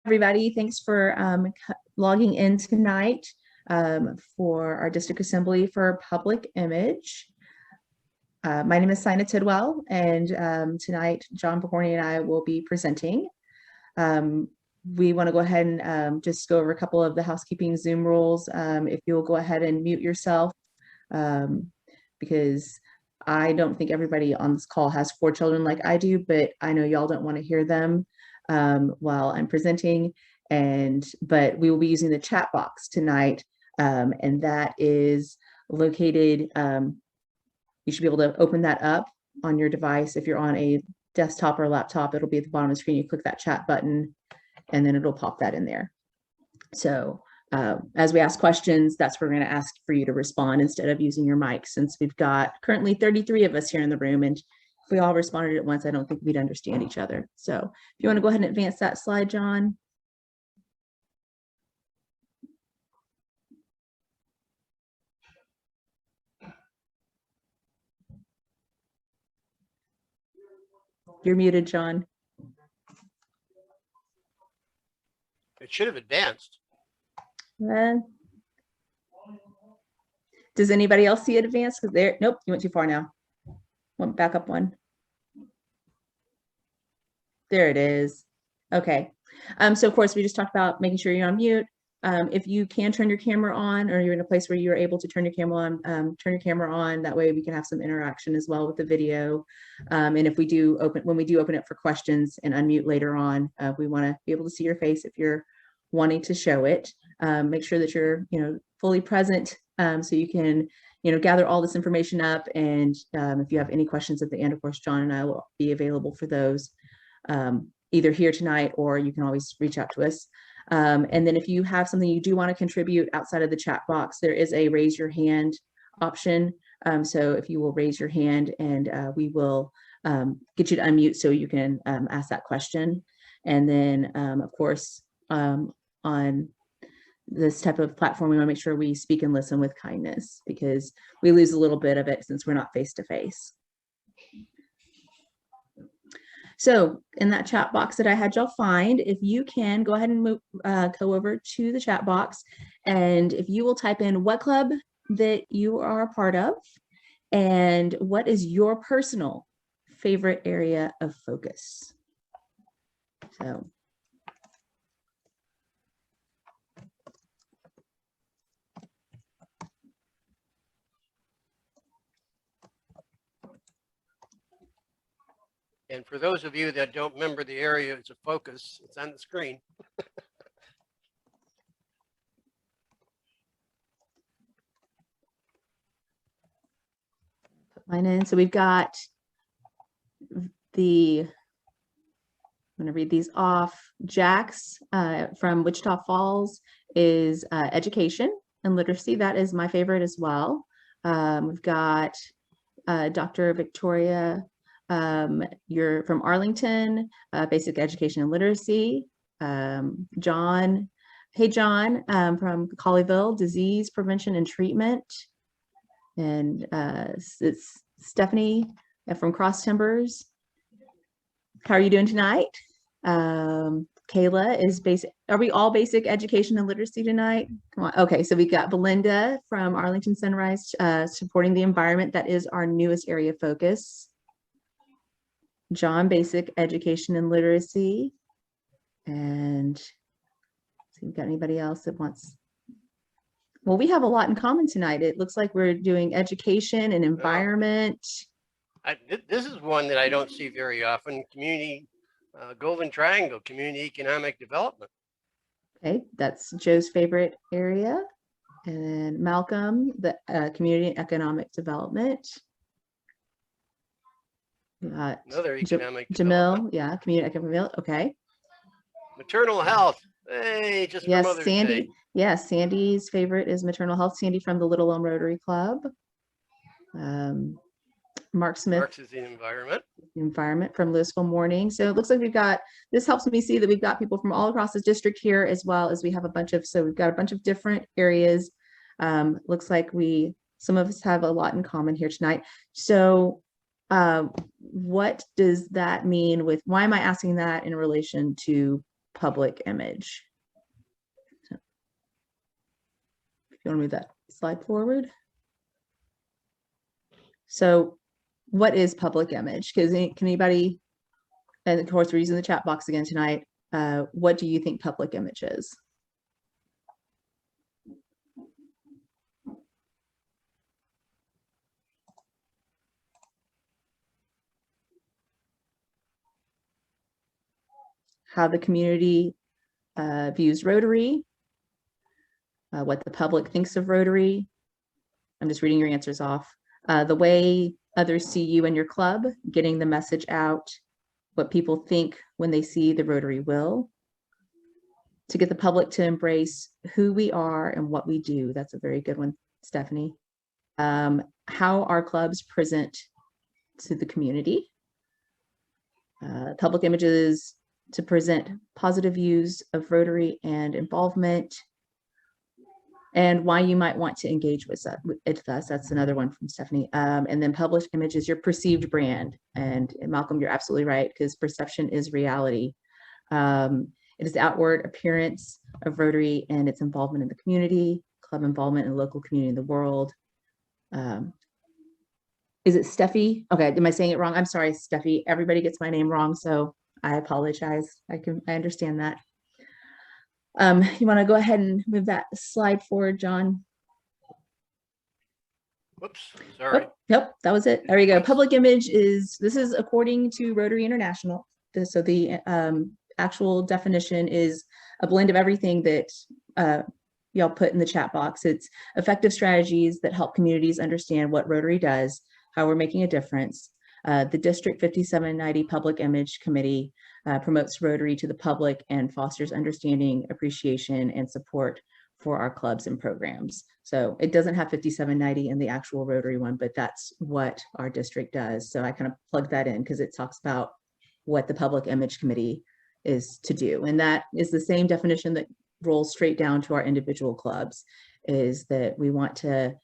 everybody. Thanks for logging in tonight for our district assembly for public image. My name is Sina Tidwell, and tonight John Pokorny and I will be presenting. We want to go ahead and just go over a couple of the housekeeping Zoom rules. If you'll go ahead and mute yourself, because I don't think everybody on this call has 4 children like I do, but I know y'all don't want to hear them while I'm presenting. But we will be using the chat box tonight, and that is located. You should be able to open that up on your device. If you're on a desktop or laptop, it'll be at the bottom of the screen. You click that chat button, and then it'll pop that in there. So as we ask questions, that's where we're going to ask for you to respond instead of using your mic, since we've got currently 33 of us here in the room, and if we all responded at once, I don't think we'd understand each other. So if you want to go ahead and advance that slide, John. You're muted, John. It should have advanced. Does anybody else see it advanced? Because there, nope, you went too far now. Went back up one. There it is. Okay. So of course we just talked about making sure you're on mute. If you can turn your camera on, or you're in a place where you're able to turn your camera on, turn your camera on. That way we can have some interaction as well with the video. And if we do open, when we do open it for questions and unmute later on, we want to be able to see your face if you're wanting to show it. Make sure that you're, fully present, so you can, gather all this information up. And if you have any questions at the end, of course, John and I will be available for those, either here tonight, or you can always reach out to us. And then if you have something you do want to contribute outside of the chat box, there is a raise your hand option. So if you will raise your hand, and we will get you to unmute so you can ask that question. And then, of course, on this type of platform, we want to make sure we speak and listen with kindness, because we lose a little bit of it since we're not face to face. So in that chat box that I had y'all find, if you can go ahead and move, go over to the chat box, and if you will type in what club that you are a part of, and what is your personal favorite area of focus. So. And for those of you that don't remember the area, it's a focus. It's on the screen. Put mine in. So we've got I'm going to read these off. Jack's from Wichita Falls is education and literacy. That is my favorite as well. We've got Dr. Victoria. You're from Arlington, basic education and literacy. John, hey John, from Colleyville, disease prevention and treatment. And it's Stephanie from Cross Timbers. How are you doing tonight? Kayla is basic. Are we all basic education and literacy tonight? Come on. Okay, so we got Belinda from Arlington Sunrise, supporting the environment. That is our newest area of focus. John, basic education and literacy. And see if we've got anybody else that wants. Well, we have a lot in common tonight. It looks like we're doing education and environment. This is one that I don't see very often. Community, Golden Triangle, community economic development. Okay, that's Joe's favorite area. And then Malcolm, the community economic development. Another economic Jamil, yeah, community economic, okay. Maternal health, hey, just yes, for Mother's Sandy. Day. Yes, Sandy's favorite is maternal health. Sandy from the Little Elm Rotary Club. Mark Smith. Mark's is the environment from Louisville Morning. So it looks like we've got, this helps me see that we've got people from all across the district here, as well as we have a bunch of, so we've got a bunch of different areas. Looks like some of us have a lot in common here tonight. So what does that mean with, why am I asking that in relation to public image? So, if you want to move that slide forward. So what is public image? Because can anybody, and of course we're using the chat box again tonight, what do you think public image is? How the community views Rotary, what the public thinks of Rotary. I'm just reading your answers off. The way others see you and your club, getting the message out, what people think when they see the Rotary wheel, to get the public to embrace who we are and what we do. That's a very good one, Stephanie. How our clubs present to the community. Public images to present positive views of Rotary and involvement, and why you might want to engage with us. That's another one from Stephanie. And then published image is your perceived brand. And Malcolm, you're absolutely right, because perception is reality. It is the outward appearance of Rotary and its involvement in the community, club involvement in the local community in the world. Is it Steffi? Okay, am I saying it wrong? I'm sorry, Steffi. Everybody gets my name wrong, so I apologize. I understand that. You want to go ahead and move that slide forward, John? Whoops, sorry. Oh, yep, that was it. There you go. Public image is, this is according to Rotary International. So the actual definition is a blend of everything that y'all put in the chat box. It's effective strategies that help communities understand what Rotary does, how we're making a difference. The District 5790 Public Image Committee promotes Rotary to the public and fosters understanding, appreciation, and support for our clubs and programs. So it doesn't have 5790 in the actual Rotary one, but that's what our district does. So I kind of plug that in because it talks about what the Public Image Committee is to do. And that is the same definition that rolls straight down to our individual clubs, is that we want to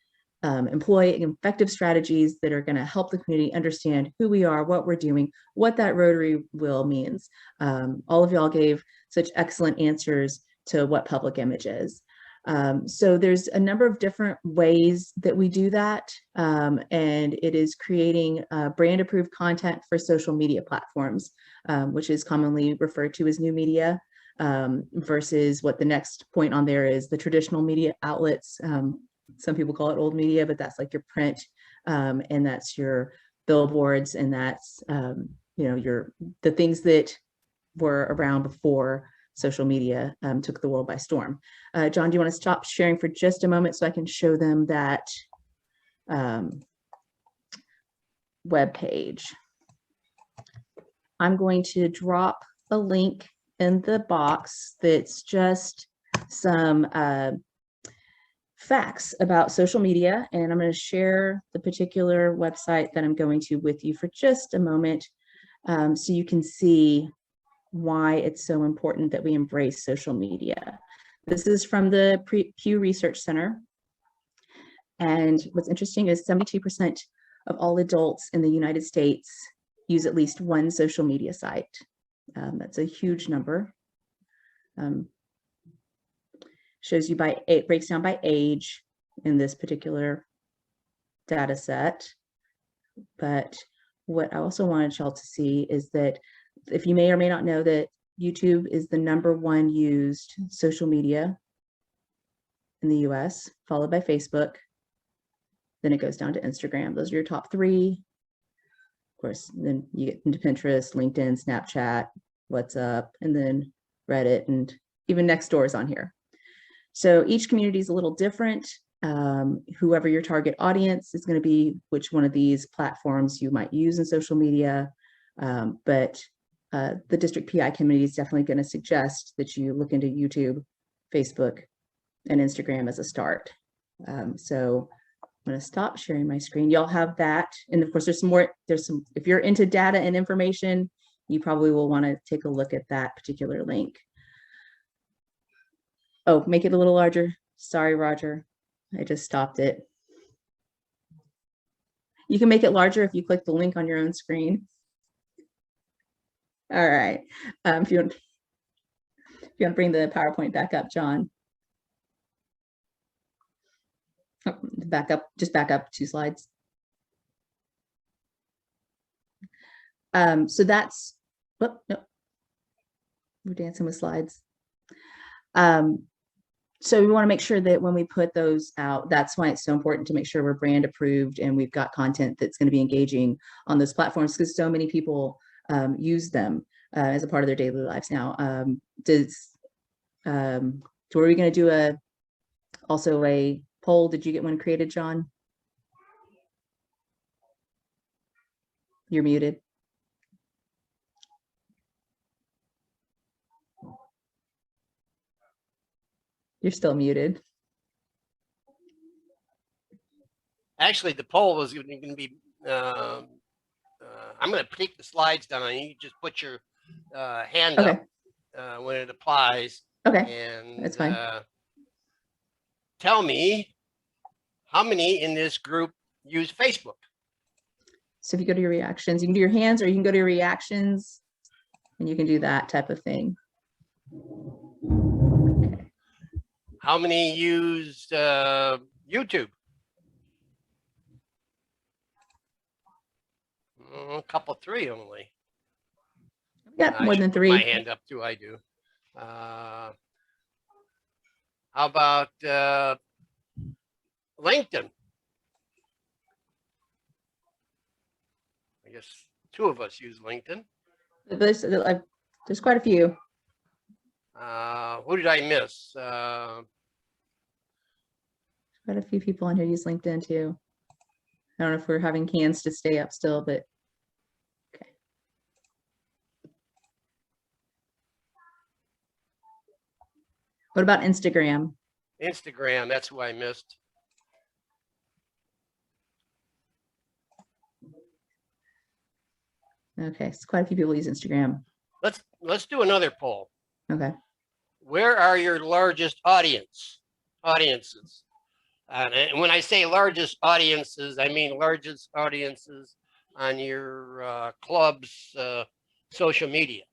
employ effective strategies that are going to help the community understand who we are, what we're doing, what that Rotary wheel means. All of y'all gave such excellent answers to what public image is. So there's a number of different ways that we do that. And it is creating brand approved content for social media platforms, which is commonly referred to as new media, versus what the next point on there is, the traditional media outlets. Some people call it old media, but that's like your print, and that's your billboards, and that's the things that were around before social media took the world by storm. John, do you want to stop sharing for just a moment so I can show them that web page? I'm going to drop a link in the box that's just some facts about social media, and I'm going to share the particular website that I'm going to with you for just a moment, so you can see why it's so important that we embrace social media. This is from the Pew Research Center, and what's interesting is 72% of all adults in the United States use at least one social media site. That's a huge number. Shows you it breaks down by age in this particular data set. But what I also wanted y'all to see is that, if you may or may not know, that YouTube is the #1 used social media in the US, followed by Facebook. Then it goes down to Instagram. Those are your top 3. Of course, then you get into Pinterest, LinkedIn, Snapchat, WhatsApp, and then Reddit, and even Nextdoor is on here. So each community is a little different. Whoever your target audience is going to be, which one of these platforms you might use in social media. But the district PI committee is definitely going to suggest that you look into YouTube, Facebook, and Instagram as a start. So I'm going to stop sharing my screen. Y'all have that. And of course, there's some more. If you're into data and information, you probably will want to take a look at that particular link. Oh, make it a little larger. Sorry, Roger. I just stopped it. You can make it larger if you click the link on your own screen. All right. If you want, you want to bring the PowerPoint back up, John? Oh, back up, just back up 2 slides. So that's, no, we're dancing with slides. So we want to make sure that when we put those out, that's why it's so important to make sure we're brand approved and we've got content that's going to be engaging on those platforms, because so many people use them as a part of their daily lives now. So were we going to do also a poll? Did you get one created, John? You're muted. You're still muted. Actually, the poll was going to be, I'm going to take the slides down and you just put your hand Okay. up when it applies. Okay, And that's fine. Tell me how many in this group use Facebook? So if you go to your reactions, you can do your hands, or you can go to your reactions and you can do that type of thing. Okay. How many use YouTube? A couple, 3 only. Yeah, more than 3. My hand up too. I do. How about LinkedIn? I guess 2 of us use LinkedIn. There's quite a few. Who did I miss? Quite a few people on here use LinkedIn too. I don't know if we're having cans to stay up still, but okay. What about Instagram? Instagram, that's who I missed. Okay, so quite a few people use Instagram. Let's do another poll. Okay. Where are your largest audiences? And when I say largest audiences, I mean largest audiences on your club's social media.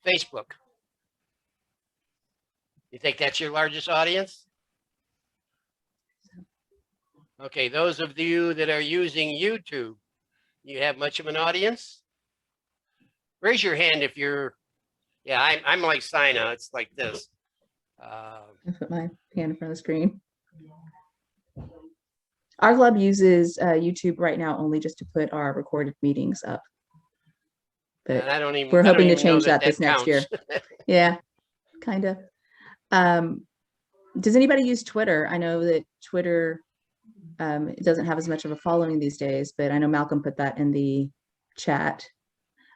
Facebook. You think that's your largest audience? Okay, those of you that are using YouTube, you have much of an audience? Raise your hand if you're, yeah, I'm like Sina, it's like this. I put my hand in front of the screen. Our club uses YouTube right now only just to put our recorded meetings up. But we're hoping to change that this next year. Yeah, kind of. Does anybody use Twitter? I know that Twitter it doesn't have as much of a following these days, but I know Malcolm put that in the chat.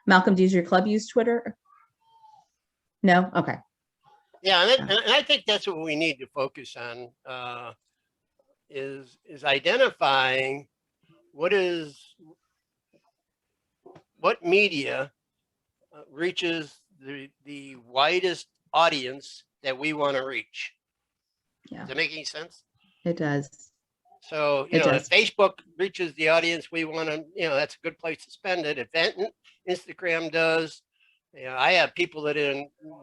Malcolm, does your club use Twitter? No? Okay. Yeah, and I think that's what we need to focus on is identifying what media reaches the widest audience that we want to reach. Yeah. Does that make any sense? It does. So, you know, if Facebook reaches the audience we want to, you know, that's a good place to spend it. If Instagram does, you know, I have people that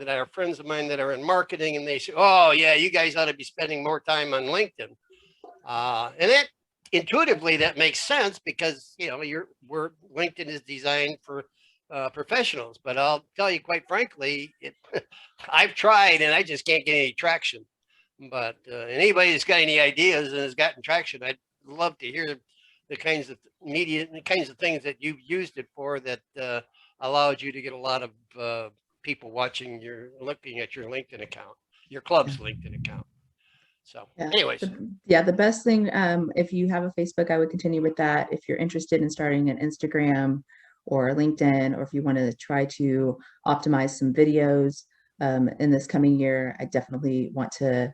are friends of mine that are in marketing, and they say, oh yeah, you guys ought to be spending more time on LinkedIn. And that intuitively, that makes sense because, you know, LinkedIn is designed for professionals, but I'll tell you quite frankly, I've tried and I just can't get any traction. But anybody that's got any ideas and has gotten traction, I'd love to hear the kinds of media, the kinds of things that you've used it for that allowed you to get a lot of people looking at your LinkedIn account, your club's LinkedIn account. So anyways. Yeah, the best thing, if you have a Facebook, I would continue with that. If you're interested in starting an Instagram or LinkedIn, or if you want to try to optimize some videos in this coming year, I definitely want to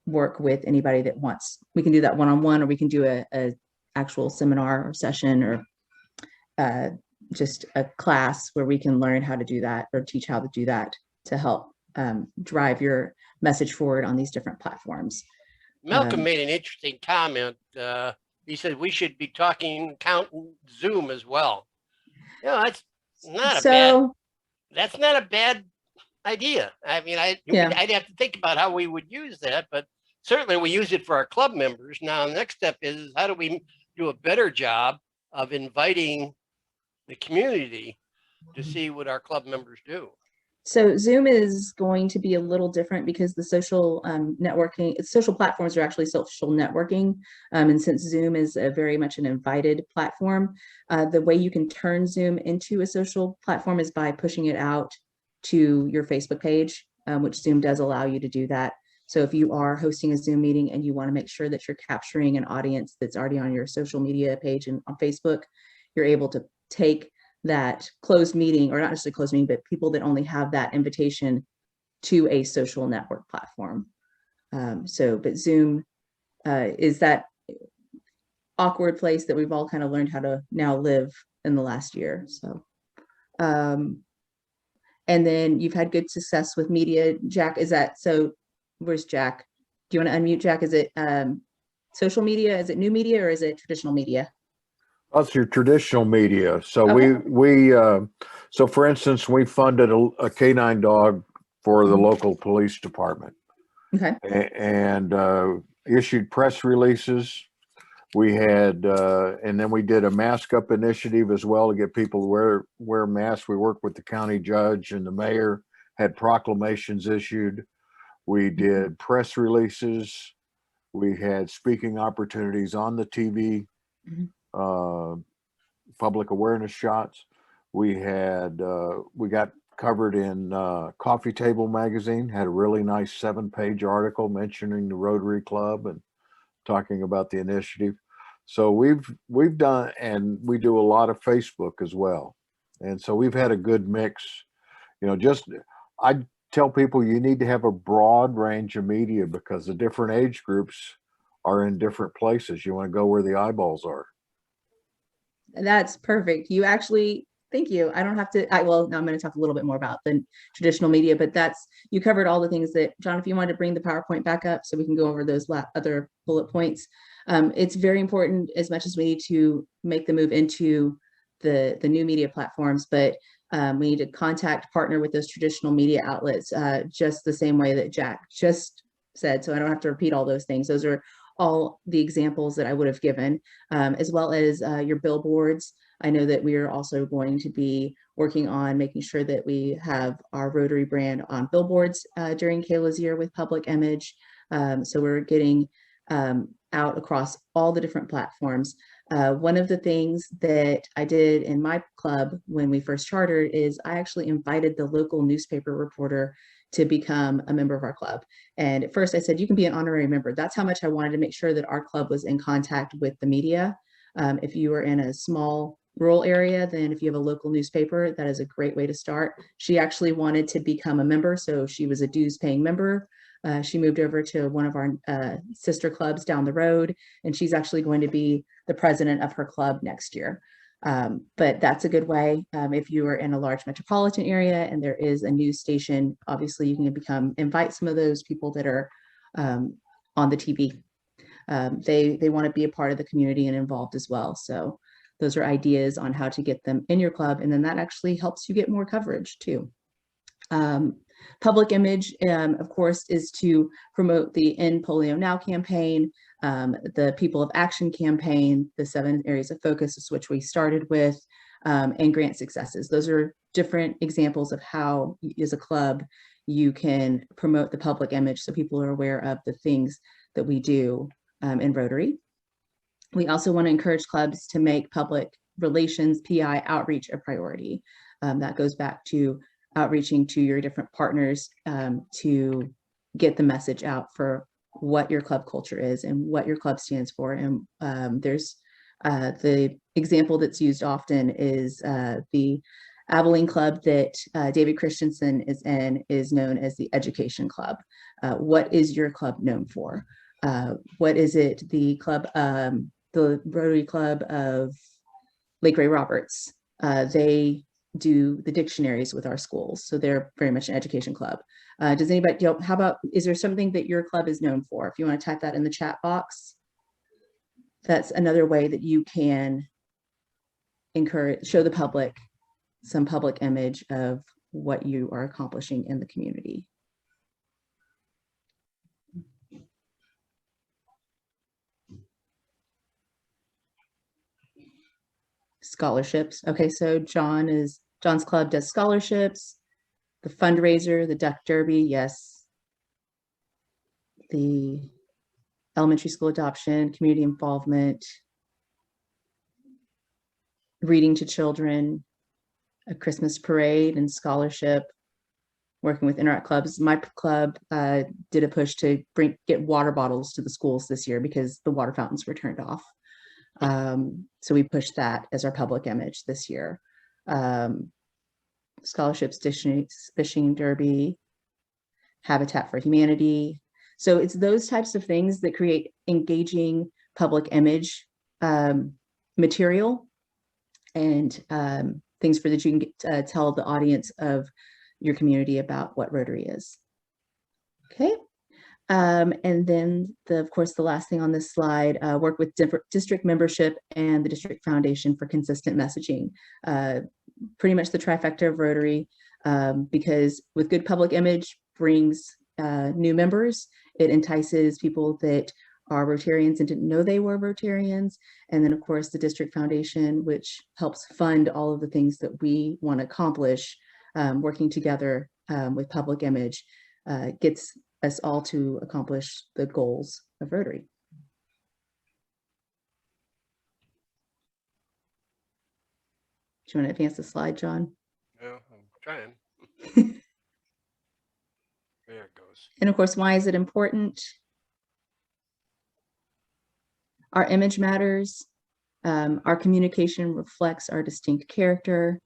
work with anybody that wants. We can do that one-on-one, or we can do a actual seminar or session, or just a class where we can learn how to do that or teach how to do that to help drive your message forward on these different platforms. Malcolm made an interesting comment. He said we should be count Zoom as well. You know, that's not a bad idea. I mean, Yeah. I'd have to think about how we would use that, but certainly we use it for our club members. Now, the next step is how do we do a better job of inviting the community to see what our club members do? So Zoom is going to be a little different because the social networking, social platforms are actually social networking. And since Zoom is very much an invited platform, the way you can turn Zoom into a social platform is by pushing it out to your Facebook page, which Zoom does allow you to do that. So if you are hosting a Zoom meeting and you want to make sure that you're capturing an audience that's already on your social media page and on Facebook, you're able to take that closed meeting, or not just a closed meeting, but people that only have that invitation to a social network platform. But Zoom is that awkward place that we've all kind of learned how to now live in the last year. So, and then you've had good success with media. Jack, is that, so where's Jack? Do you want to unmute Jack? Is it social media? Is it new media, or is it traditional media? That's your traditional media. So Okay. so for instance, we funded a canine dog for the local police department. Okay. And issued press releases. We had, and then we did a mask up initiative as well to get people to wear masks. We worked with the county judge and the mayor, had proclamations issued. We did press releases. We had speaking opportunities on the TV. Public awareness shots. We got covered in Coffee Table magazine, had a really nice 7-page article mentioning the Rotary Club and talking about the initiative. So we've done, and we do a lot of Facebook as well. And so we've had a good mix. I tell people you need to have a broad range of media because the different age groups are in different places. You want to go where the eyeballs are. That's perfect. You actually, thank you. I don't have to, well, now I'm going to talk a little bit more about the traditional media, but you covered all the things that, John, if you wanted to bring the PowerPoint back up so we can go over those other bullet points. It's very important, as much as we need to make the move into the new media platforms, but we need to partner with those traditional media outlets, just the same way that Jack just said. So I don't have to repeat all those things. Those are all the examples that I would have given, as well as your billboards. I know that we are also going to be working on making sure that we have our Rotary brand on billboards during Kayla's year with Public Image. So we're getting out across all the different platforms. One of the things that I did in my club when we first chartered is I actually invited the local newspaper reporter to become a member of our club. And at first I said, you can be an honorary member. That's how much I wanted to make sure that our club was in contact with the media. If you are in a small rural area, then if you have a local newspaper, that is a great way to start. She actually wanted to become a member, so she was a dues paying member. She moved over to one of our sister clubs down the road, and she's actually going to be the president of her club next year. But that's a good way. If you are in a large metropolitan area and there is a news station, obviously you can invite some of those people that are on the TV. They want to be a part of the community and involved as well. So those are ideas on how to get them in your club. And then that actually helps you get more coverage too. Public image, of course, is to promote the End Polio Now campaign, the People of Action campaign, the 7 areas of focus, which we started with, and grant successes. Those are different examples of how, as a club, you can promote the public image so people are aware of the things that we do in Rotary. We also want to encourage clubs to make public relations, PI outreach a priority. That goes back to outreaching to your different partners to get the message out for what your club culture is and what your club stands for. And there's the example that's used often is the Abilene Club that David Christensen is in is known as the Education Club. What is your club known for? What is it? The Rotary Club of Lake Ray Roberts, they do the dictionaries with our schools. So they're very much an education club. Does anybody, how about, is there something that your club is known for? If you want to type that in the chat box, that's another way that you can show the public some public image of what you are accomplishing in the community. Scholarships. Okay, so John's club does scholarships, the fundraiser, the duck derby, yes. The elementary school adoption, community involvement, reading to children, a Christmas parade and scholarship, working with Interact clubs. My club did a push to get water bottles to the schools this year because the water fountains were turned off. So we pushed that as our public image this year. Scholarships, fishing derby, Habitat for Humanity. So it's those types of things that create engaging public image material and things for that you can tell the audience of your community about what Rotary is. Okay. And then, of course, the last thing on this slide, work with district membership and the district foundation for consistent messaging. Pretty much the trifecta of Rotary, because with good public image brings new members. It entices people that are Rotarians and didn't know they were Rotarians. And then, of course, the district foundation, which helps fund all of the things that we want to accomplish, working together with public image, gets us all to accomplish the goals of Rotary. Do you want to advance the slide, John? Yeah, I'm trying. There it goes. And of course, why is it important? Our image matters. Our communication reflects our distinct character.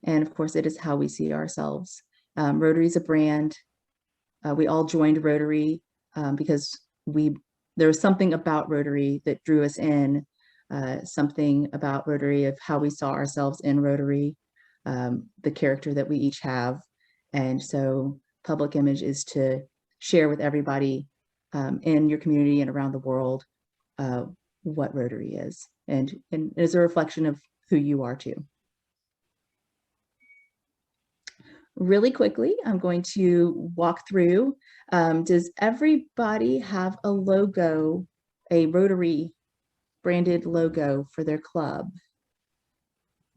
And of course, it is how we see ourselves. Rotary is a brand. We all joined Rotary because there was something about Rotary that drew us in, something about Rotary of how we saw ourselves in Rotary, the character that we each have. And so public image is to share with everybody in your community and around the world what Rotary is, and is a reflection of who you are too. Really quickly, I'm going to walk through. Does everybody have a logo, a Rotary branded logo for their club?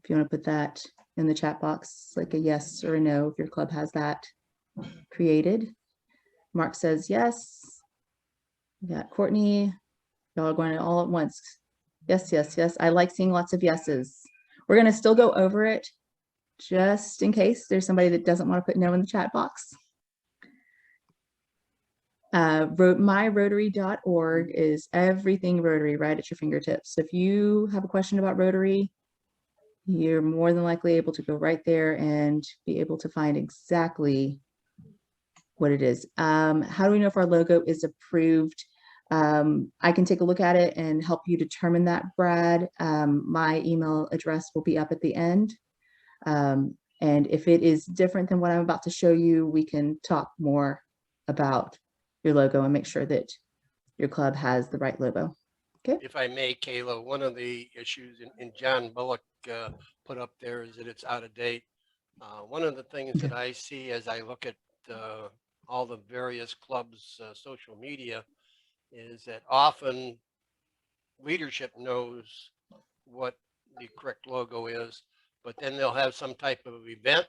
If you want to put that in the chat box, like a yes or a no, if your club has that created. Mark says yes. We got Courtney. Y'all are going all at once. Yes, yes, yes. I like seeing lots of yeses. We're going to still go over it just in case there's somebody that doesn't want to put no in the chat box. MyRotary.org is everything Rotary right at your fingertips. So if you have a question about Rotary, you're more than likely able to go right there and be able to find exactly what it is. How do we know if our logo is approved? I can take a look at it and help you determine that, Brad. My email address will be up at the end. And if it is different than what I'm about to show you, we can talk more about your logo and make sure that your club has the right logo. Okay. If I may, Kayla, one of the issues in John Bullock put up there is that it's out of date. One of the things that I see as I look at all the various clubs' social media is that often leadership knows what the correct logo is, but then they'll have some type of event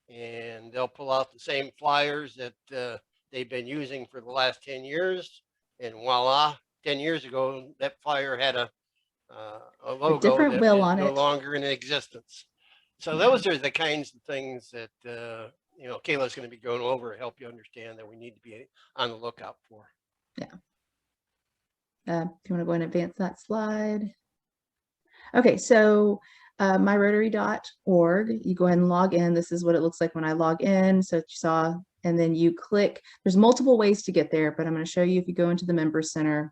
and they'll pull out the same flyers that they've been using for the last 10 years. And voila, 10 years ago, that flyer had a logo different that will is on no it. longer in existence. So those are the kinds of things that, you know, Kayla's going to be going over to help you understand that we need to be on the lookout for. Yeah. Do you want to go and advance that slide? Okay, so myrotary.org, you go ahead and log in. This is what it looks like when I log in. So you saw, and then you click, there's multiple ways to get there, but I'm going to show you if you go into the Member Center,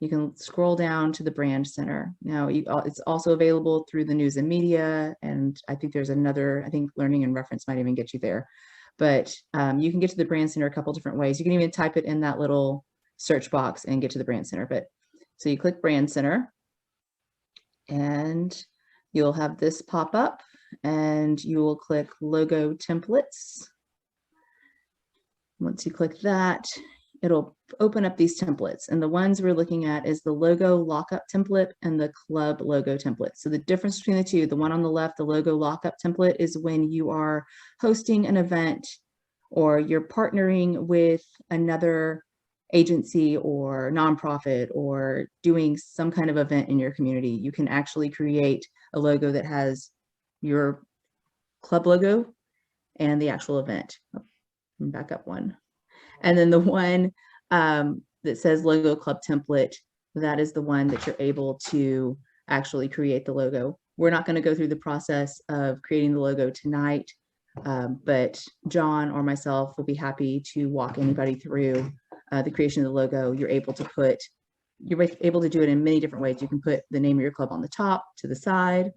you can scroll down to the Brand Center. Now, it's also available through the news and media, and I think there's another, I think Learning and Reference might even get you there. But you can get to the Brand Center a couple different ways. You can even type it in that little search box and get to the Brand Center. But so you click Brand Center, and you'll have this pop up, and you will click logo templates. Once you click that, it'll open up these templates, and the ones we're looking at is the logo lockup template and the club logo template. So the difference between the two, the one on the left, the logo lockup template, is when you are hosting an event or you're partnering with another agency or nonprofit or doing some kind of event in your community. You can actually create a logo that has your club logo and the actual event. Back up one. And then the one that says logo club template, that is the one that you're able to actually create the logo. We're not going to go through the process of creating the logo tonight, but John or myself will be happy to walk anybody through the creation of the logo. You're able to do it in many different ways. You can put the name of your club on the top, to the side,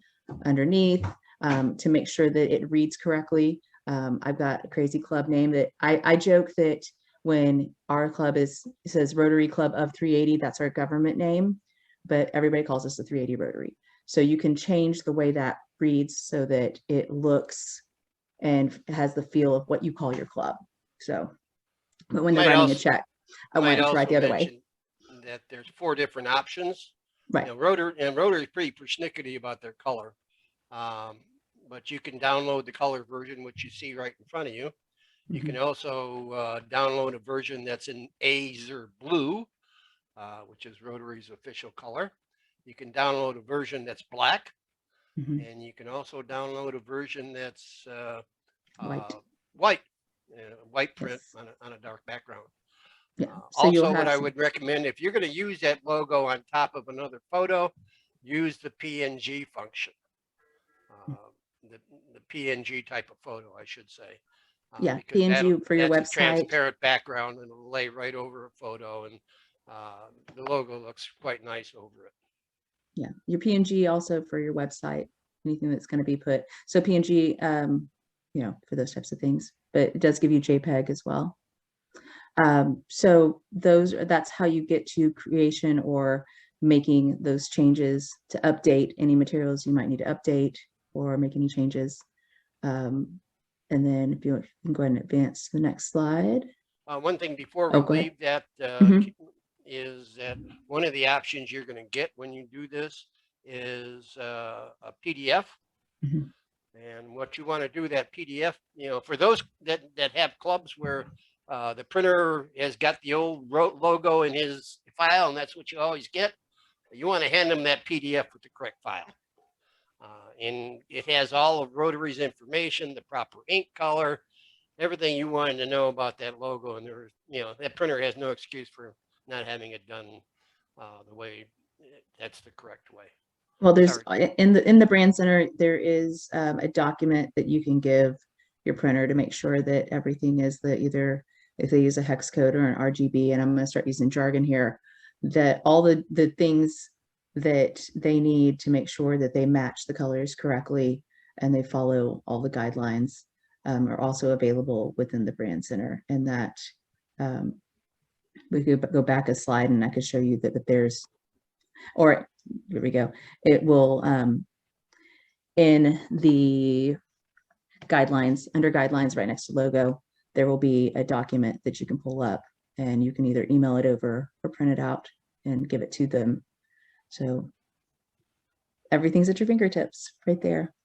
underneath, to make sure that it reads correctly. I've got a crazy club name that I joke that when our club says Rotary Club of 380, that's our government name, but everybody calls us the 380 Rotary. So you can change the way that reads so that it looks and has the feel of what you call your club. So, but when they're writing a check, I want it to write the other way. That there's 4 different options. Right. You know, Rotary is pretty persnickety about their color. But you can download the color version, which you see right in front of you. You can also download a version that's in Azer blue, which is Rotary's official color. You can download a version that's black, and you can also download a version that's white print on a dark background. Yeah. So also, what I would recommend, if you're going to use that logo on top of another photo, use the PNG function. The PNG type of photo, I should say. Yeah, PNG for your website. A transparent background, and it'll lay right over a photo, and the logo looks quite nice over it. Yeah, your PNG also for your website, anything that's going to be put. So PNG, you know, for those types of things, but it does give you JPEG as well. So that's how you get to creation or making those changes to update any materials you might need to update or make any changes. And then if you can go ahead and advance to the next slide. One thing before we leave that is that one of the options you're going to get when you do this is a PDF. And what you want to do that PDF, you know, for those that have clubs where the printer has got the old logo in his file, and that's what you always get, you want to hand them that PDF with the correct file. And it has all of Rotary's information, the proper ink color, everything you wanted to know about that logo. And there's, you know, that printer has no excuse for not having it done the way that's the correct way. Well, there's in the brand center, there is a document that you can give your printer to make sure that everything is either if they use a hex code or an RGB, and I'm going to start using jargon here, that all the things that they need to make sure that they match the colors correctly and they follow all the guidelines are also available within the brand center. And that we could go back a slide and I could show you that there's, or here we go. It will in the guidelines, under guidelines right next to logo, there will be a document that you can pull up and you can either email it over or print it out and give it to them. So everything's at your fingertips right there.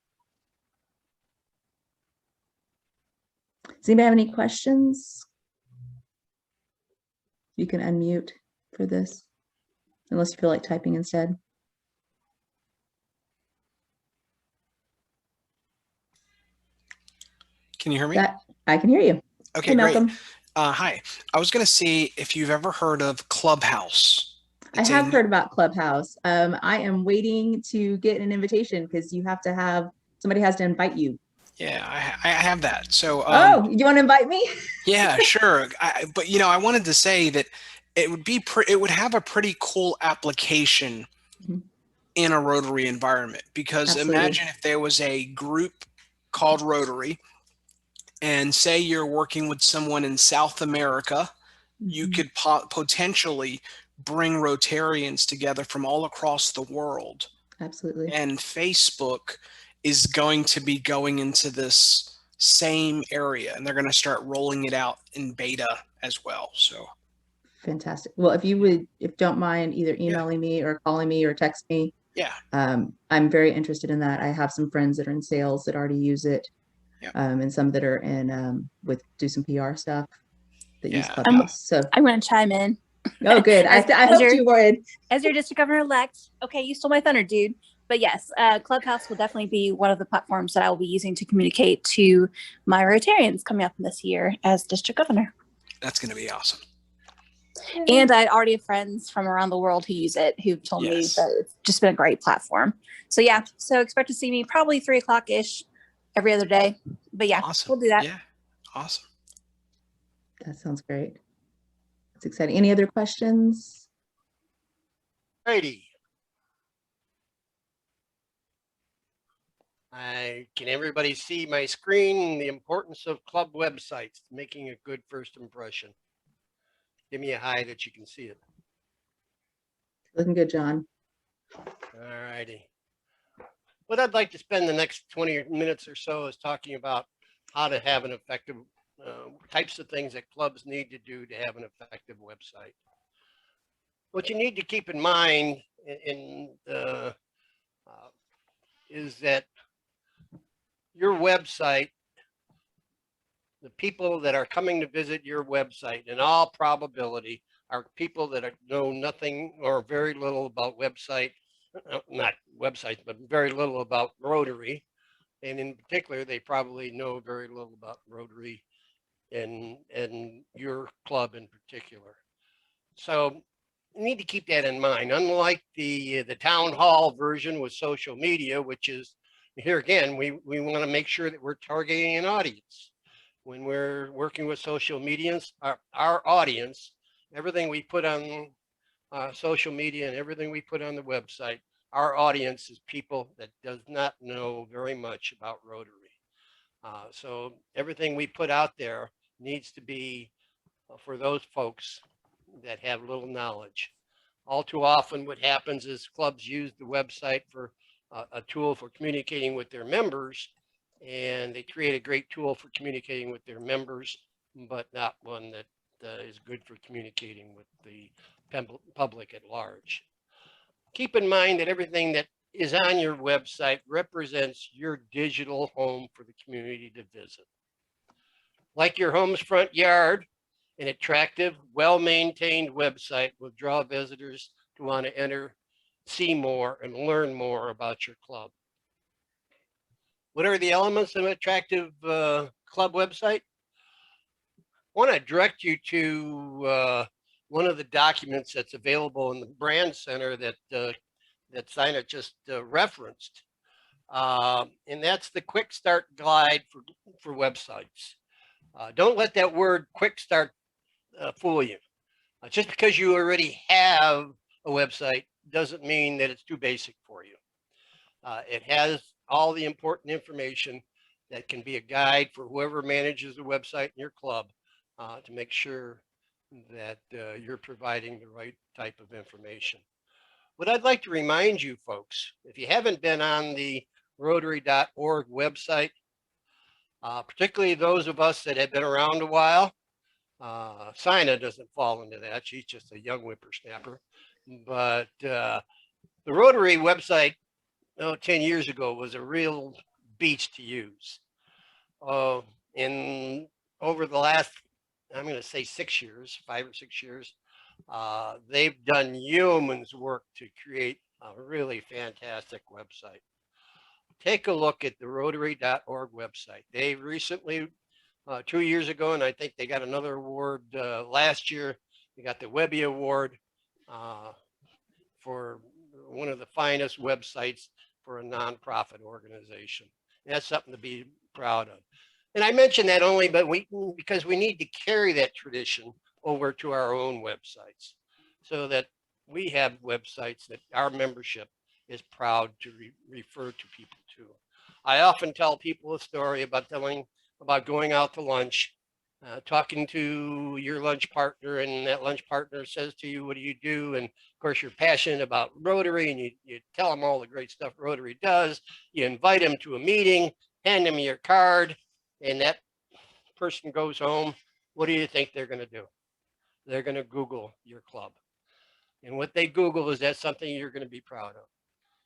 Does anybody have any questions? You can unmute for this, unless you feel like typing instead. Can you hear me? I can hear you. Okay, hey, great. Malcolm. Hi. I was going to see if you've ever heard of Clubhouse. I have heard about Clubhouse. I am waiting to get an invitation because you have to have, somebody has to invite you. Yeah, I have that. So, oh, you want to invite me? Yeah, sure. But you know, I wanted to say that it would have a pretty cool application in a Rotary environment, because Absolutely. Imagine if there was a group called Rotary, and say you're working with someone in South America, you could potentially bring Rotarians together from all across the world. Absolutely. And Facebook is going to be going into this same area, and they're going to start rolling it out in beta as well. So fantastic. Well, if you would, if don't mind either emailing me or calling me or text me, yeah, I'm very interested in that. I have some friends that are in sales that already use it, and some that are in do some PR stuff that use Clubhouse. So I'm going to chime in. Oh, good. I hoped you would. As your district governor-elect. Okay, you stole my thunder, dude. But yes, Clubhouse will definitely be one of the platforms that I will be using to communicate to my Rotarians coming up this year as district governor. That's going to be awesome. And I already have friends from around the world who use it, who've told me that it's just been a great platform. So yeah, so expect to see me probably 3 o'clock-ish every other day. But yeah, we'll do that. Yeah, awesome. That sounds great. That's exciting. Any other questions? Righty. Can everybody see my screen? The importance of club websites, making a good first impression. Give me a hi that you can see it. Looking good, John. All righty. What I'd like to spend the next 20 minutes or so is talking about how to have an effective types of things that clubs need to do to have an effective website. What you need to keep in mind is that your website, the people that are coming to visit your website in all probability are people that know nothing or very little about not websites, but very little about Rotary. And in particular, they probably know very little about Rotary and your club in particular. So you need to keep that in mind. Unlike the town hall version with social media, which is, here again, we want to make sure that we're targeting an audience. When we're working with social medias, our audience, everything we put on social media and everything we put on the website, our audience is people that does not know very much about Rotary. So everything we put out there needs to be for those folks that have little knowledge. All too often what happens is clubs use the website for a tool for communicating with their members, and they create a great tool for communicating with their members, but not one that is good for communicating with the public at large. Keep in mind that everything that is on your website represents your digital home for the community to visit. Like your home's front yard, an attractive, well-maintained website will draw visitors to want to enter, see more, and learn more about your club. What are the elements of an attractive club website? I want to direct you to one of the documents that's available in the Brand Center that Sina just referenced. And that's the Quick Start Guide for websites. Don't let that word quick start fool you. Just because you already have a website doesn't mean that it's too basic for you. It has all the important information that can be a guide for whoever manages the website in your club to make sure that you're providing the right type of information. What I'd like to remind you folks, if you haven't been on the Rotary.org website, particularly those of us that have been around a while, Sina doesn't fall into that. She's just a young whippersnapper. But the Rotary website 10 years ago was a real beast to use. And over the last, I'm going to say 6 years, 5 or 6 years, they've done yeoman's work to create a really fantastic website. Take a look at the Rotary.org website. They recently, 2 years ago, and I think they got another award last year, they got the Webby Award for one of the finest websites for a nonprofit organization. And that's something to be proud of. And I mention that only because we need to carry that tradition over to our own websites so that we have websites that our membership is proud to refer to people to. I often tell people a story about going out to lunch talking to your lunch partner, and that lunch partner says to you, what do you do? And of course, you're passionate about Rotary, and you tell them all the great stuff Rotary does. You invite them to a meeting, hand them your card, and that person goes home. What do you think they're going to do? They're going to Google your club. And what they Google, is that something you're going to be proud of?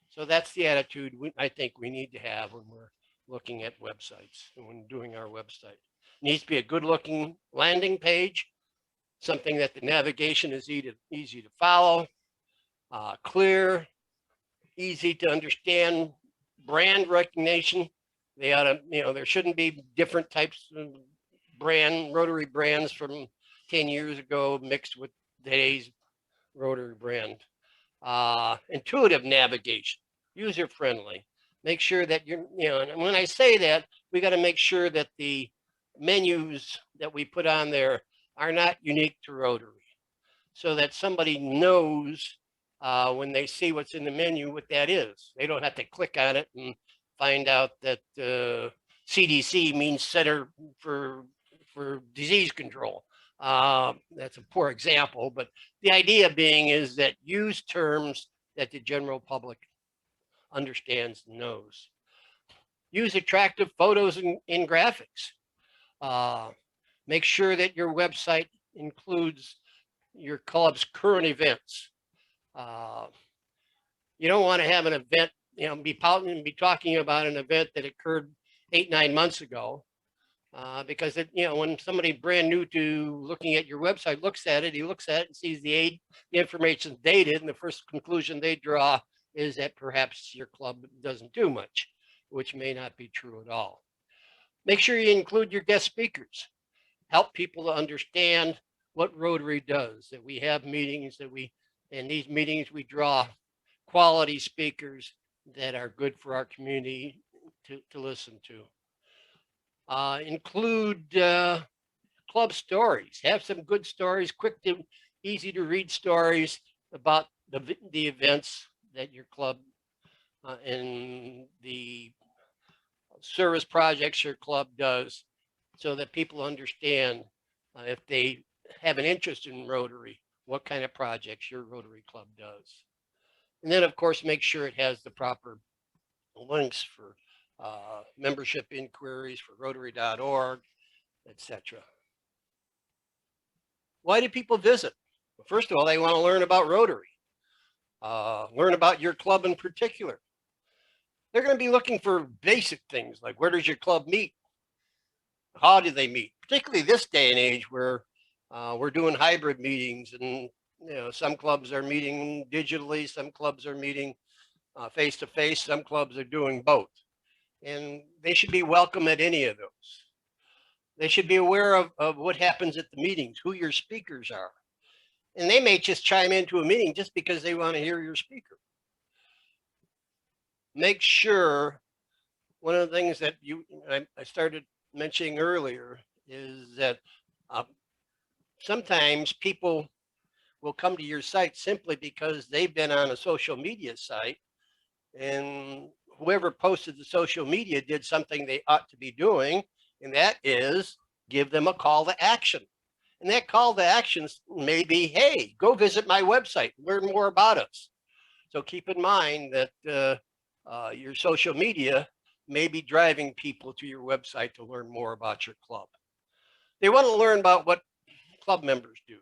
So that's the attitude I think we need to have when we're looking at websites and when doing our website. It needs to be a good looking landing page, something that the navigation is easy to follow, clear, easy to understand, brand recognition. They ought to, there shouldn't be different types of Rotary brands from 10 years ago mixed with today's Rotary brand. Intuitive navigation, user friendly. Make sure that and when I say that, we got to make sure that the menus that we put on there are not unique to Rotary, so that somebody knows when they see what's in the menu what that is. They don't have to click on it and find out that CDC means Center for Disease Control. That's a poor example, but the idea being is that use terms that the general public understands and knows. Use attractive photos and graphics. Make sure that your website includes your club's current events. You don't want to have an event, be talking about an event that occurred 8-9 months ago. Because when somebody brand new to looking at your website looks at it, he looks at it and sees the information dated, and the first conclusion they draw is that perhaps your club doesn't do much, which may not be true at all. Make sure you include your guest speakers. Help people to understand what Rotary does, that we have meetings, in these meetings we draw quality speakers that are good for our community to listen to. Include club stories. Have some good stories, quick to easy to read stories about the events that your club and the service projects your club does, so that people understand if they have an interest in Rotary, what kind of projects your Rotary Club does. And then, of course, make sure it has the proper links for membership inquiries, for Rotary.org, etc. Why do people visit? Well, first of all, they want to learn about Rotary, learn about your club in particular. They're going to be looking for basic things like, where does your club meet? How do they meet? Particularly this day and age where we're doing hybrid meetings, and some clubs are meeting digitally, some clubs are meeting face-to-face, some clubs are doing both. And they should be welcome at any of those. They should be aware of what happens at the meetings, who your speakers are. And they may just chime into a meeting just because they want to hear your speaker. Make sure, one of the things that I started mentioning earlier is that sometimes people will come to your site simply because they've been on a social media site, and whoever posted the social media did something they ought to be doing, and that is give them a call to action. And that call to action may be, hey, go visit my website, learn more about us. So keep in mind that your social media may be driving people to your website to learn more about your club. They want to learn about what club members do.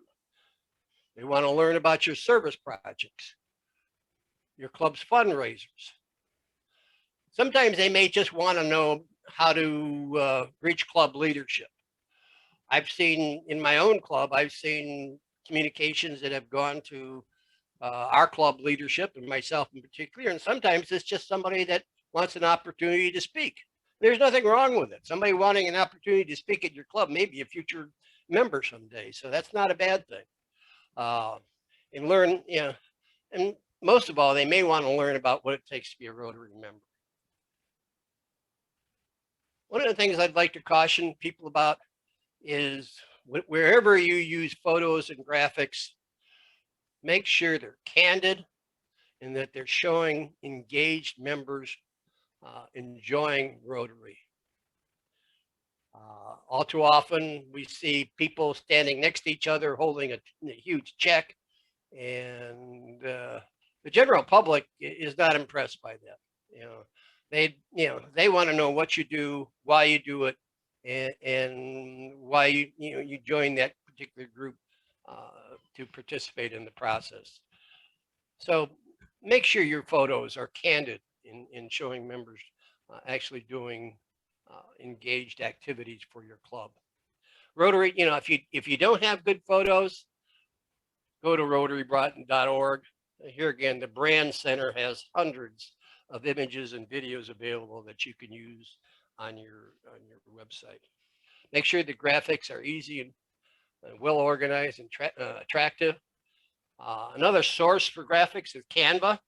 They want to learn about your service projects, your club's fundraisers. Sometimes they may just want to know how to reach club leadership. I've seen in my own club, I've seen communications that have gone to our club leadership and myself in particular. And sometimes it's just somebody that wants an opportunity to speak. There's nothing wrong with it. Somebody wanting an opportunity to speak at your club may be a future member someday. So that's not a bad thing. And learn, and most of all, they may want to learn about what it takes to be a Rotary member. One of the things I'd like to caution people about is wherever you use photos and graphics, make sure they're candid and that they're showing engaged members enjoying Rotary. All too often, we see people standing next to each other holding a huge check, and the general public is not impressed by that. They want to know what you do, why you do it, and why you join that particular group to participate in the process. So make sure your photos are candid in showing members actually doing engaged activities for your club. Rotary, if you don't have good photos, go to rotarybroughton.org. Here again, the brand center has hundreds of images and videos available that you can use on your website. Make sure the graphics are easy and well organized and attractive. Another source for graphics is Canva.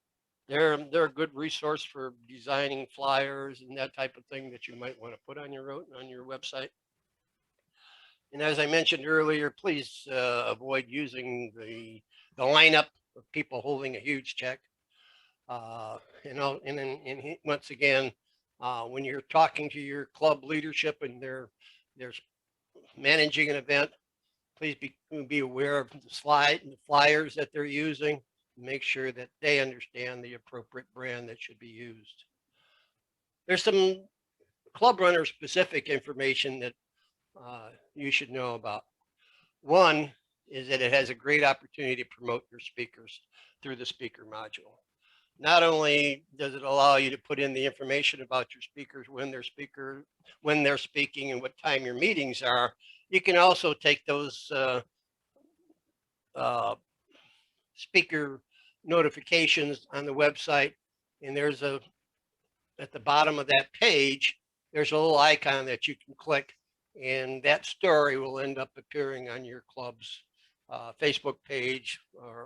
They're a good resource for designing flyers and that type of thing that you might want to put on your website. And as I mentioned earlier, please avoid using the lineup of people holding a huge check. And once again, when you're talking to your club leadership and they're managing an event, please be aware of the flyers that they're using. Make sure that they understand the appropriate brand that should be used. There's some club runner specific information that you should know about. One is that it has a great opportunity to promote your speakers through the speaker module. Not only does it allow you to put in the information about your speakers when they're speaking and what time your meetings are, you can also take those speaker notifications on the website, and there's at the bottom of that page, there's a little icon that you can click, and that story will end up appearing on your club's Facebook page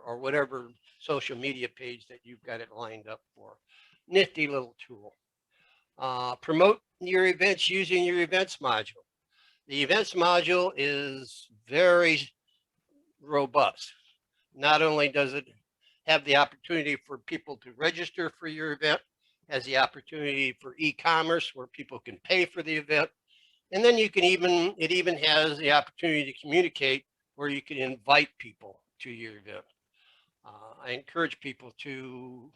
or whatever social media page that you've got it lined up for. Nifty little tool. Promote your events using your events module. The events module is very robust. Not only does it have the opportunity for people to register for your event, has the opportunity for e-commerce where people can pay for the event, and then it even has the opportunity to communicate where you can invite people to your event. I encourage people to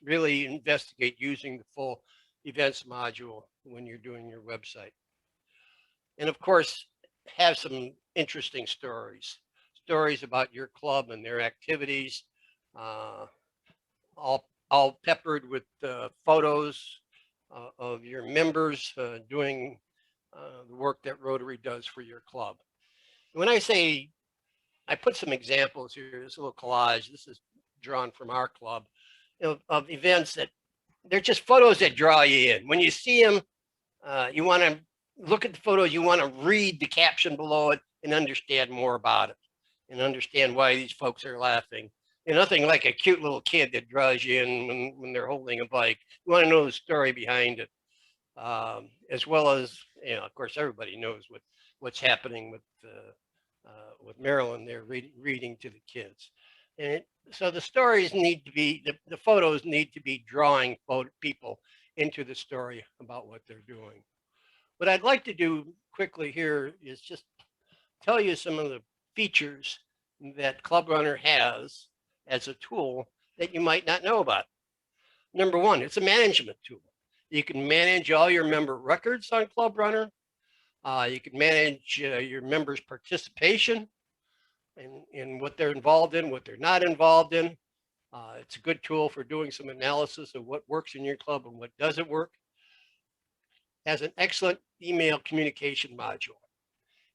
really investigate using the full events module when you're doing your website. And of course, have some interesting stories about your club and their activities, all peppered with photos of your members doing the work that Rotary does for your club. When I say, I put some examples here, this little collage, this is drawn from our club, of events that they're just photos that draw you in. When you see them, you want to look at the photos, you want to read the caption below it and understand more about it and understand why these folks are laughing. And nothing like a cute little kid that draws you in when they're holding a bike. You want to know the story behind it, as well as, of course, everybody knows what's happening with Marilyn there reading to the kids. And so the stories need to be, the photos need to be drawing people into the story about what they're doing. What I'd like to do quickly here is just tell you some of the features that Club Runner has as a tool that you might not know about. Number one, it's a management tool. You can manage all your member records on Club Runner. You can manage your members' participation and what they're involved in, what they're not involved in. It's a good tool for doing some analysis of what works in your club and what doesn't work. Has an excellent email communication module.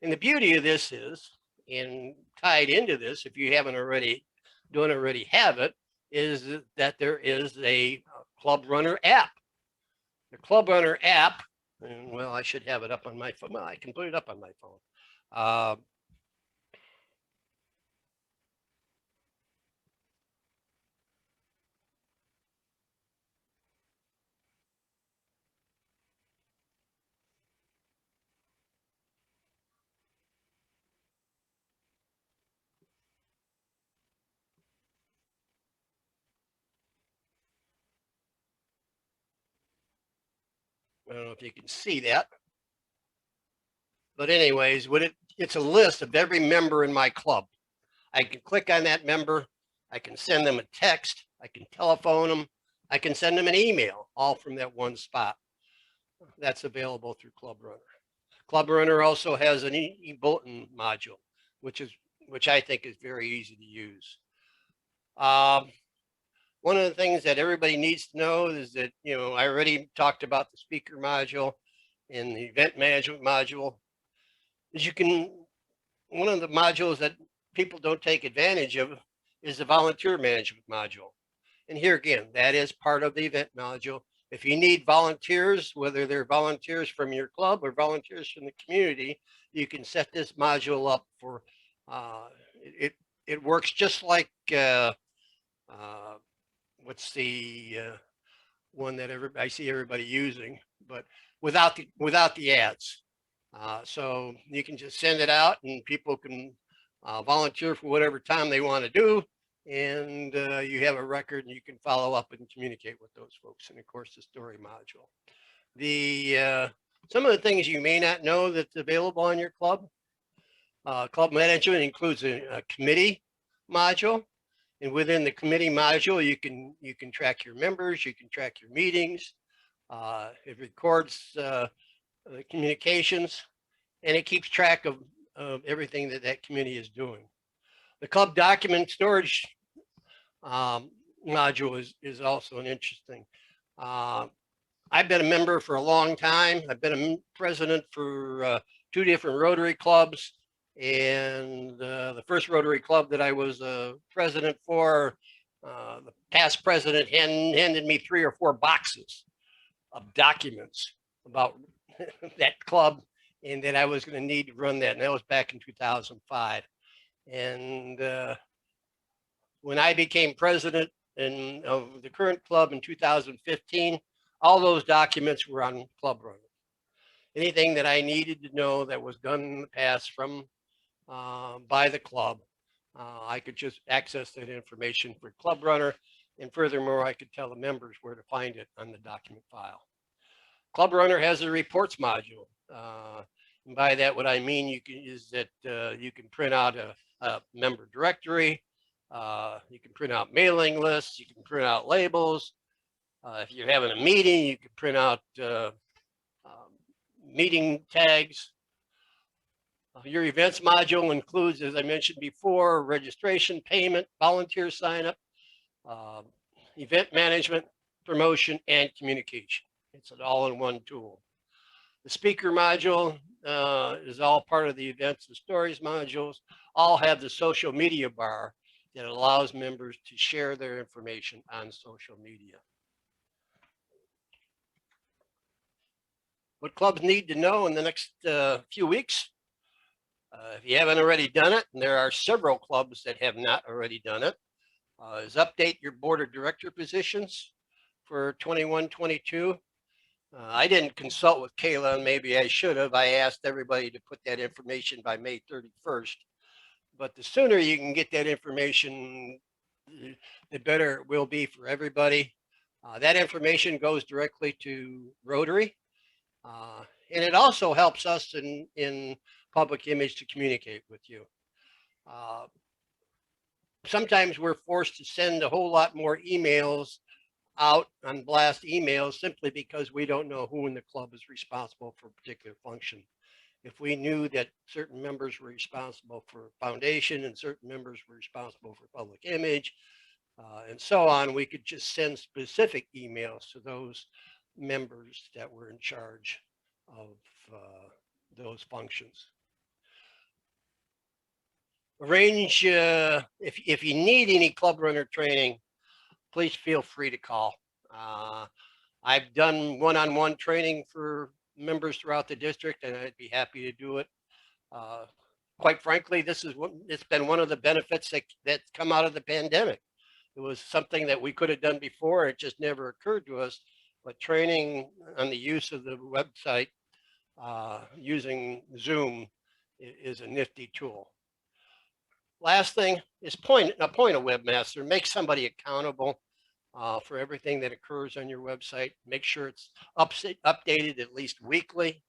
And the beauty of this is, and tied into this, if you don't already have it, is that there is a Club Runner app. The Club Runner app, and well, I should have it up on my phone. Well, I can put it up on my phone. I don't know if you can see that. But anyways, it's a list of every member in my club. I can click on that member. I can send them a text. I can telephone them. I can send them an email, all from that one spot. That's available through Club Runner. Club Runner also has an e-bulletin module, which I think is very easy to use. One of the things that everybody needs to know is that, I already talked about the speaker module and the event management module. One of the modules that people don't take advantage of is the volunteer management module. And here again, that is part of the event module. If you need volunteers, whether they're volunteers from your club or volunteers from the community, you can set this module up for, it works just like, what's the one that I see everybody using, but without the ads. So you can just send it out and people can volunteer for whatever time they want to do. And you have a record and you can follow up and communicate with those folks. And of course, the story module. Some of the things you may not know that's available on your club. Club management includes a committee module. And within the committee module, you can track your members, you can track your meetings. It records communications, and it keeps track of everything that committee is doing. The club document storage module is also an interesting. I've been a member for a long time. I've been a president for 2 different Rotary clubs. And the first Rotary Club that I was president for, the past president handed me 3 or 4 boxes of documents about that club and that I was going to need to run that. And that was back in 2005. And when I became president of the current club in 2015, all those documents were on Club Runner. Anything that I needed to know that was done in the past from by the club, I could just access that information for Club Runner, and furthermore, I could tell the members where to find it on the document file. Club Runner has a reports module. And by that, what I mean you can print out a member directory, you can print out mailing lists, you can print out labels. If you're having a meeting, you can print out meeting tags. Your events module includes, as I mentioned before, registration, payment, volunteer sign up, event management, promotion, and communication. It's an all-in-one tool. The speaker module is all part of the events and stories modules. All have the social media bar that allows members to share their information on social media. What clubs need to know in the next few weeks? If you haven't already done it, and there are several clubs that have not already done it, is update your board of director positions for 21-22. I didn't consult with Kayla, and maybe I should have. I asked everybody to put that information by May 31st. But the sooner you can get that information, the better it will be for everybody. That information goes directly to Rotary. And it also helps us in public image to communicate with you. Sometimes we're forced to send a whole lot more emails out on blast emails simply because we don't know who in the club is responsible for a particular function. If we knew that certain members were responsible for foundation and certain members were responsible for public image and so on, we could just send specific emails to those members that were in charge of those functions. Arrange, if you need any Club Runner training, please feel free to call. I've done one-on-one training for members throughout the district, and I'd be happy to do it. Quite frankly, it's been one of the benefits that's come out of the pandemic. It was something that we could have done before. It just never occurred to us. But training on the use of the website using Zoom is a nifty tool. Last thing is appoint a webmaster. Make somebody accountable. for everything that occurs on your website. Make sure it's updated at least weekly.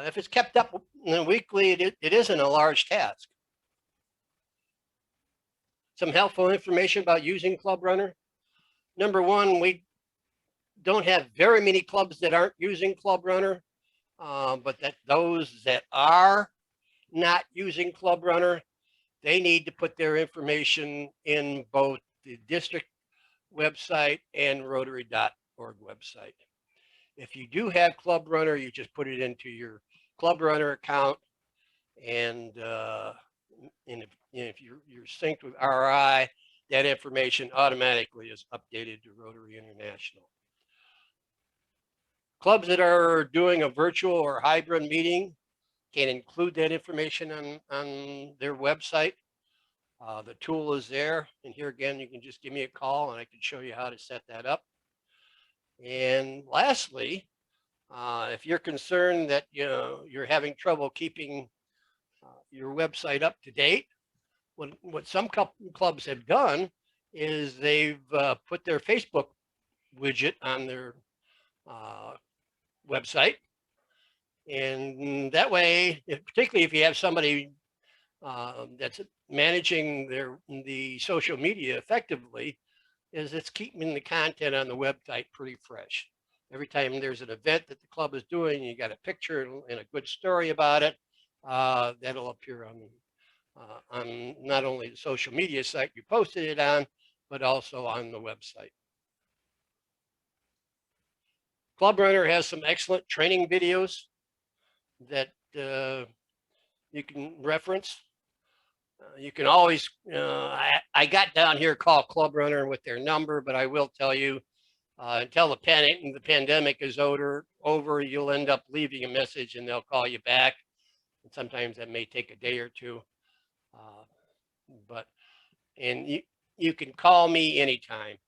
If it's kept up weekly, it isn't a large task. Some helpful information about using Club Runner. Number one, we don't have very many clubs that aren't using Club Runner, but those that are not using Club Runner, they need to put their information in both the district website and Rotary.org website. If you do have Club Runner, you just put it into your Club Runner account, and if you're synced with RI, that information automatically is updated to Rotary International. Clubs that are doing a virtual or hybrid meeting can include that information on their website. The tool is there, and here again, you can just give me a call and I can show you how to set that up. And lastly, if you're concerned that you're having trouble keeping your website up to date, what some clubs have done is they've put their Facebook widget on their website, and that way, particularly if you have somebody that's managing the social media effectively, is it's keeping the content on the website pretty fresh. Every time there's an event that the club is doing, you got a picture and a good story about it, that'll appear on not only the social media site you posted it on, but also on the website. Club Runner has some excellent training videos that you can reference. You can always, I got down here, call Club Runner with their number, but I will tell you, until the pandemic is over, you'll end up leaving a message and they'll call you back. And sometimes that may take a day or two. And you can call me anytime.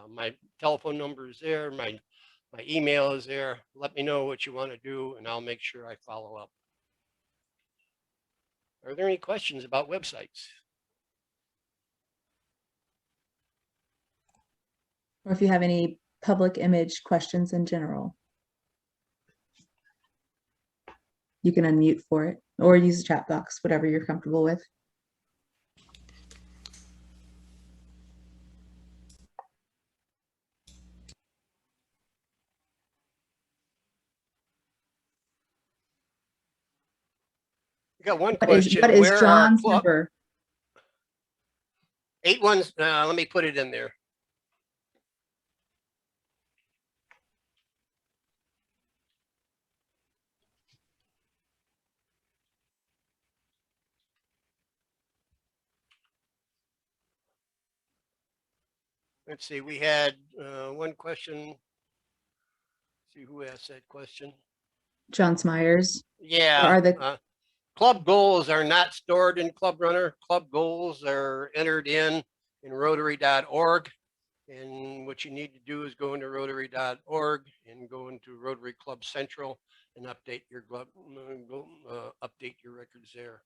My telephone number is there. My email is there. Let me know what you want to do and I'll make sure I follow up. Are there any questions about websites? Or if you have any public image questions in general, you can unmute for it or use the chat box, whatever you're comfortable with. I got one question. What is John's number? 81. Let me put it in there. Let's see. We had one question. Let's see who asked that question. John Smyers. Yeah. Are the club goals are not stored in Club Runner. Club goals are entered in Rotary.org. And what you need to do is go into Rotary.org and go into Rotary Club Central and update your update your records there.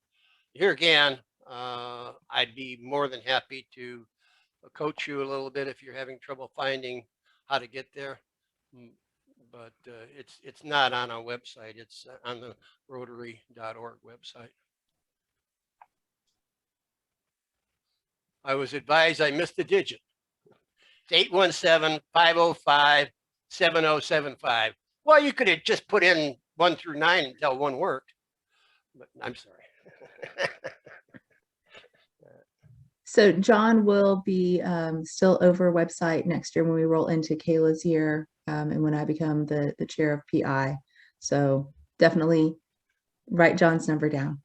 Here again, I'd be more than happy to coach you a little bit if you're having trouble finding how to get there. But it's not on our website. It's on the Rotary.org website. I was advised I missed a digit. It's 817-505-7075. Well, you could have just put in 1 through 9 until one worked, but I'm sorry. So John will be still over website next year when we roll into Kayla's year and when I become the chair of PI. So definitely write John's number down.